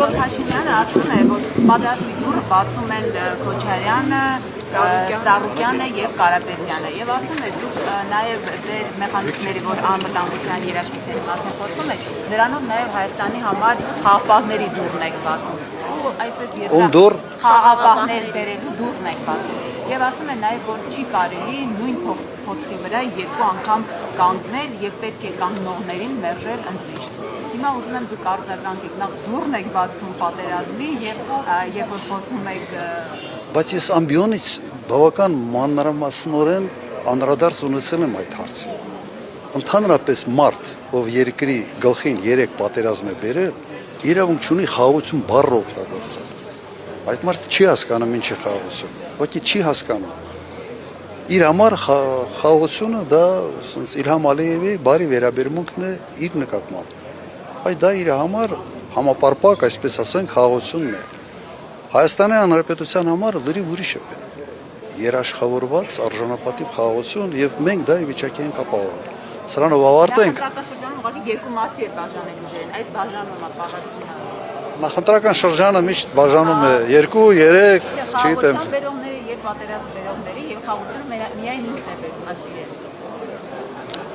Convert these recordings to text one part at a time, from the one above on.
Նիկոլ Փաշինյանը ասում է, որ պատերազմի դուռը բացում են Քոչարյանը, Ծառուկյանը եւ Կարապետյանը եւ ասում է դուք նաեւ ձեր մեխանիզմների, որ անվտանգության երաշխիքների մասին խոսում եք, դրանով նաեւ Հայաստանի համար խաղապահների դուռն եք բացում։ Ու այսպես դուռ խաղապահներ բերելու դուռն եք բացում։ Եվ ասում է նաեւ, որ չի կարելի նույն փոքրի վրա երկու անգամ կանգնել եւ պետք է կանգնողներին մերժել ընդմիշտ։ Հիմա ուզում եմ դուք արձագանքեք, նախ դուռն եք բացում պատերազմի եւ երբ որ խոսում եք Բայց ես ամբիոնից բավական մանրամասնորեն անդրադարձ ունեցել եմ այդ հարցին։ Ընդհանրապես մարդ, ով երկրի գլխին 3 պատերազմ է բերել, իրավունք չունի խաղաղություն բառը օգտագործել։ Այդ մարդը չի հասկանում ինչ է խաղաղություն։ Ոչի չի հասկանում։ Իր համար խաղաղությունը դա Իլհամ Ալիևի բարի վերաբերմունքն է իր նկատմամբ։ Բայց դա իր համար համապարփակ, այսպես ասենք, խաղաղությունն է։ Հայաստանի Հանրապետության համար լրիվ ուրիշ է պետք։ Երաշխավորված արժանապատիվ խաղաղություն եւ մենք դա ի վիճակի ենք ապահովել։ Սրանով ավարտենք։ Նախընտրական ուղղակի երկու մասի է բաժանել ուժերին, այս բաժանումը պարտադիր։ Նախընտրական շրջանը միշտ բաժանում է 2, 3, չգիտեմ։ Բերողները եւ պատերազմ բերողների եւ խաղաղությունը միայն ինքն է բերում ասիլը։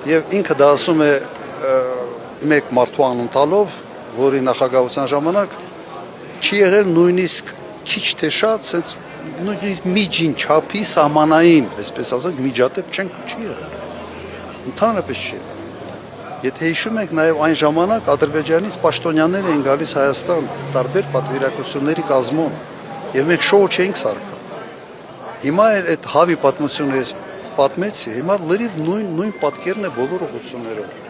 Եվ ինքը դա ասում է մեկ մարդու անուն տալով, որի նախագահության ժամանակ չի եղել նույնիսկ քիչ թե շատ, sense նույնիսկ միջին չափի սահմանային, այսպես ասենք, միջադեպ չի եղել։ Ընդհանրապես չի եղել։ Եթե հիշում եք, նաև այն ժամանակ Ադրբեջանից պաշտոնյաներ էին գալիս Հայաստան տարբեր պատվիրակությունների կազմում, եւ մենք շոու չէինք սարքել։ Հիմա այդ հավի պատմությունը ես պատմեցի, հիմա լրիվ նույն պատկերն է բոլոր ուղղություններով։